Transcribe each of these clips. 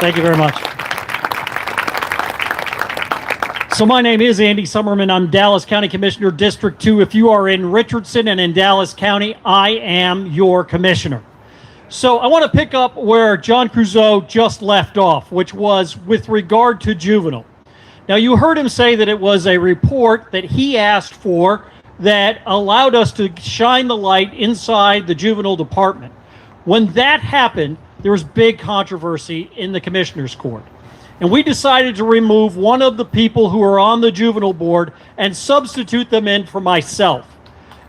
Thank you very much. So my name is Andy Sommerman. I'm Dallas County Commissioner, District 2. If you are in Richardson and in Dallas County, I am your commissioner. So I want to pick up where John Creuzot just left off, which was with regard to juvenile. Now, you heard him say that it was a report that he asked for that allowed us to shine the light inside the juvenile department. When that happened, there was big controversy in the commissioner's court. And we decided to remove one of the people who are on the juvenile board and substitute them in for myself.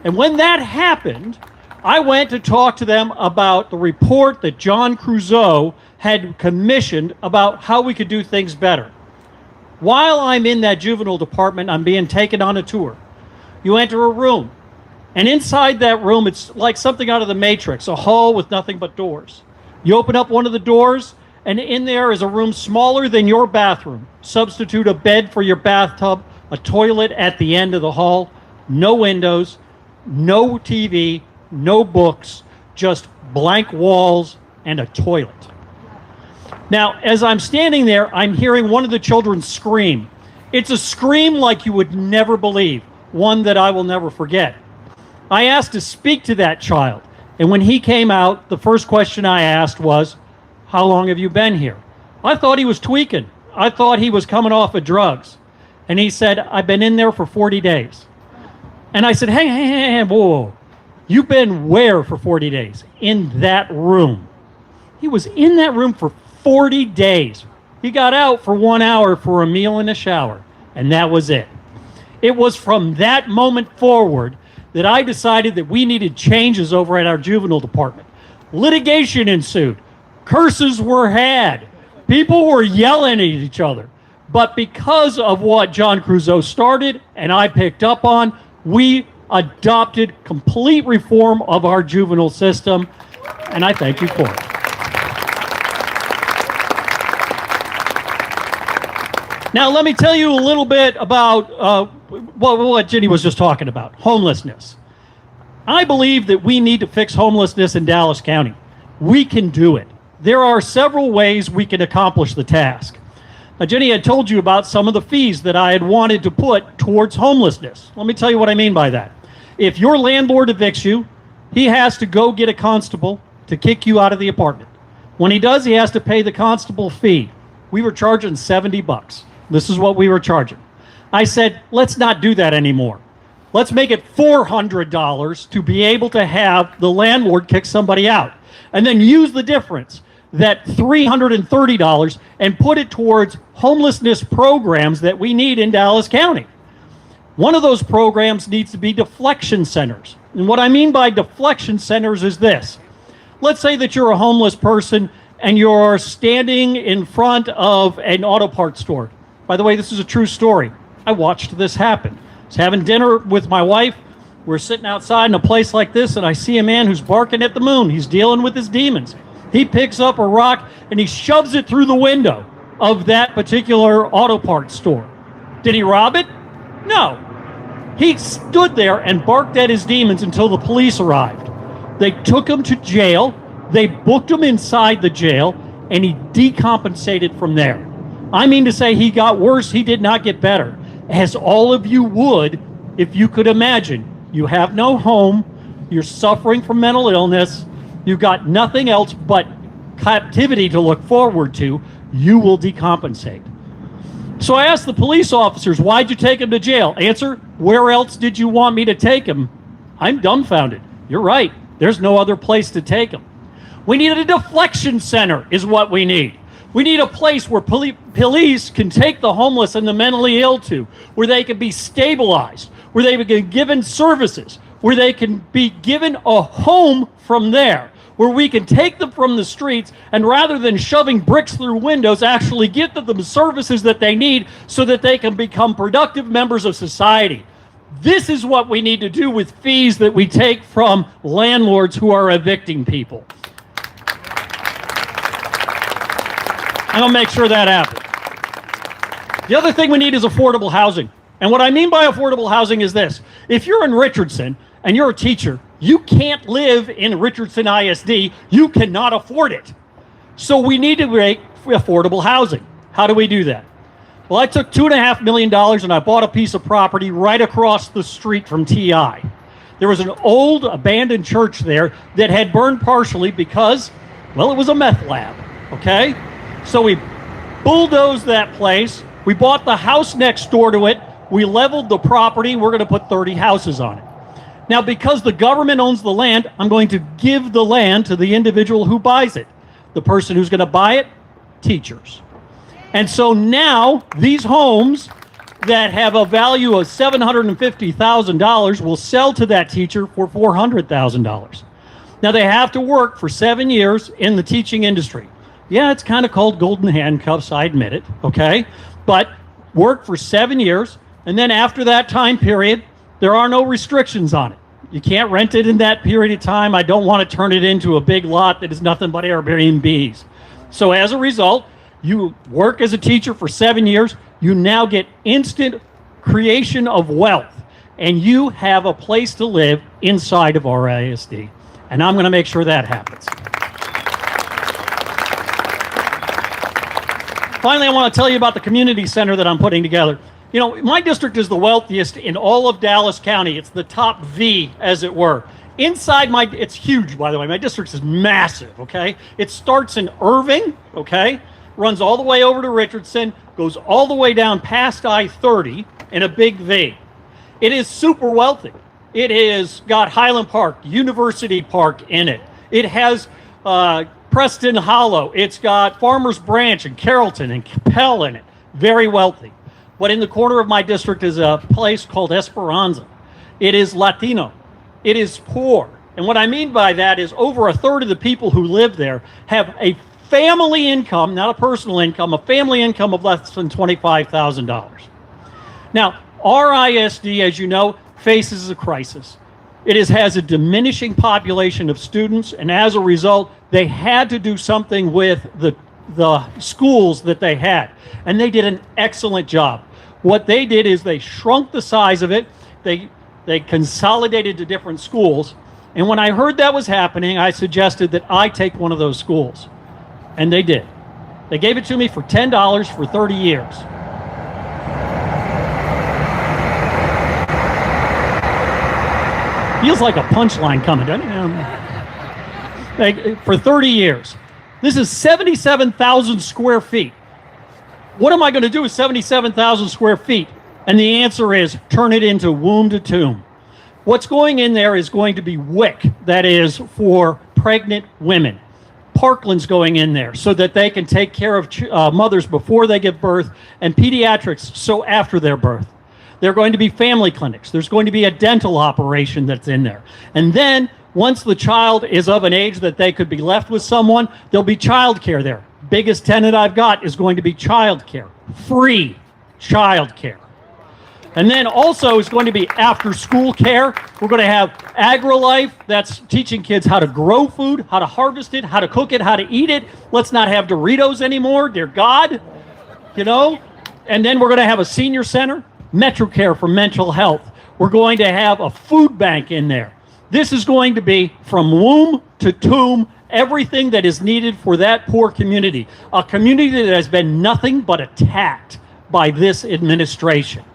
And when that happened, I went to talk to them about the report that John Creuzot had commissioned about how we could do things better. While I'm in that juvenile department, I'm being taken on a tour. You enter a room, and inside that room, it's like something out of the Matrix, a hall with nothing but doors. You open up one of the doors, and in there is a room smaller than your bathroom. Substitute a bed for your bathtub, a toilet at the end of the hall, no windows, no TV, no books, just blank walls and a toilet. Now, as I'm standing there, I'm hearing one of the children scream. It's a scream like you would never believe, one that I will never forget. I asked to speak to that child, and when he came out, the first question I asked was, "How long have you been here?" I thought he was tweaking. I thought he was coming off of drugs. And he said, "I've been in there for 40 days. And I said, hey, whoa. You've been where for 40 days? In that room. He was in that room for 40 days. He got out for 1 hour for a meal and a shower. And that was it. It was from that moment forward that I decided that we needed changes over at our juvenile department. Litigation ensued. Curses were had. People were yelling at each other. But because of what John Creuzot started and I picked up on, we adopted complete reform of our juvenile system, and I thank you for it. Now, let me tell you a little bit about what Ginny was just talking about, homelessness. I believe that we need to fix homelessness in Dallas County. We can do it. There are several ways we can accomplish the task. Now, Jenny had told you about some of the fees that I had wanted to put towards homelessness. Let me tell you what I mean by that. If your landlord evicts you, he has to go get a constable to kick you out of the apartment. When he does, he has to pay the constable fee. We were charging $70. This is what we were charging. I said, let's not do that anymore. Let's make it $400 to be able to have the landlord kick somebody out. And then use the difference, that $330, and put it towards homelessness programs that we need in Dallas County. One of those programs needs to be deflection centers. And what I mean by deflection centers is this. Let's say that you're a homeless person and you're standing in front of an auto parts store. By the way, this is a true story. I watched this happen. I was having dinner with my wife. We're sitting outside in a place like this, and I see a man who's barking at the moon. He's dealing with his demons. He picks up a rock, and he shoves it through the window of that particular auto parts store. Did he rob it? No. He stood there and barked at his demons until the police arrived. They took him to jail. They booked him inside the jail, and he decompensated from there. I mean to say he got worse. He did not get better, as all of you would if you could imagine. You have no home, you're suffering from mental illness, you've got nothing else but captivity to look forward to, you will decompensate. So I asked the police officers, why'd you take him to jail? Answer, where else did you want me to take him? I'm dumbfounded. You're right, there's no other place to take him. We need a deflection center is what we need. We need a place where police can take the homeless and the mentally ill to, where they can be stabilized, where they can be given services, where they can be given a home from there, where we can take them from the streets and rather than shoving bricks through windows, actually give them the services that they need so that they can become productive members of society. This is what we need to do with fees that we take from landlords who are evicting people. I'm going to make sure that happens. The other thing we need is affordable housing. And what I mean by affordable housing is this. If you're in Richardson and you're a teacher, you can't live in Richardson ISD. You cannot afford it. So we need to make affordable housing. How do we do that? Well, I took $2.5 million and I bought a piece of property right across the street from TI. There was an old abandoned church there that had burned partially because, well, it was a meth lab, okay? So we bulldozed that place. We bought the house next door to it. We leveled the property. We're going to put 30 houses on it. Now, because the government owns the land, I'm going to give the land to the individual who buys it. The person who's going to buy it, teachers. And so now these homes that have a value of $750,000 will sell to that teacher for $400,000. Now they have to work for 7 years in the teaching industry. Yeah, it's kind of called golden handcuffs, I admit it, okay? But work for 7 years, and then after that time period, there are no restrictions on it. You can't rent it in that period of time. I don't want to turn it into a big lot that is nothing but Airbnbs. So as a result, you work as a teacher for 7 years, you now get instant creation of wealth, and you have a place to live inside of RISD. And I'm going to make sure that happens. Finally, I want to tell you about the community center that I'm putting together. You know, my district is the wealthiest in all of Dallas County. It's the top V, as it were. Inside it's huge, by the way. My district is massive, okay? It starts in Irving, okay? Runs all the way over to Richardson, goes all the way down past I-30 in a big V. It is super wealthy. It has got Highland Park, University Park in it. It has Preston Hollow. It's got Farmers Branch and Carrollton and Capel in it. Very wealthy. But in the corner of my district is a place called Esperanza. It is Latino. It is poor. And what I mean by that is over a third of the people who live there have a family income, not a personal income, a family income of less than $25,000. Now, RISD, as you know, faces a crisis. It has a diminishing population of students, and as a result, they had to do something with the schools that they had. And they did an excellent job. What they did is they shrunk the size of it. They consolidated to different schools. And when I heard that was happening, I suggested that I take one of those schools. And they did. They gave it to me for $10 for 30 years. Feels like a punchline coming, doesn't it? For 30 years. This is 77,000 square feet. What am I going to do with 77,000 square feet? And the answer is turn it into womb to tomb. What's going in there is going to be WIC, that is for pregnant women. Parkland's going in there so that they can take care of mothers before they give birth, and pediatrics so after their birth. There are going to be family clinics. There's going to be a dental operation that's in there. And then once the child is of an age that they could be left with someone, there'll be child care there. Biggest tenant I've got is going to be child care. Free child care. And then also is going to be after school care. We're going to have AgriLife, that's teaching kids how to grow food, how to harvest it, how to cook it, how to eat it. Let's not have Doritos anymore, dear God, you know. And then we're going to have a senior center, MetroCare for mental health. We're going to have a food bank in there. This is going to be from womb to tomb, everything that is needed for that poor community. A community that has been nothing but attacked by this administration.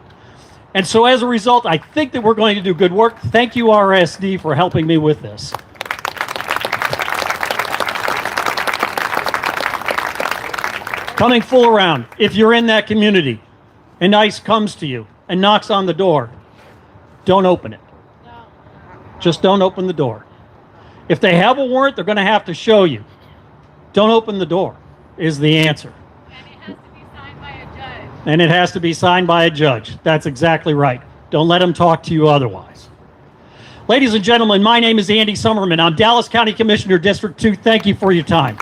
And so as a result, I think that we're going to do good work. Thank you, RSD, for helping me with this. Coming full around, if you're in that community and ICE comes to you and knocks on the door, don't open it. No. Just don't open the door. If they have a warrant, they're going to have to show you. Don't open the door is the answer. And it has to be signed by a judge. That's exactly right. Don't let them talk to you otherwise. Ladies and gentlemen, my name is Andy Sommerman. I'm Dallas County Commissioner, District 2. Thank you for your time.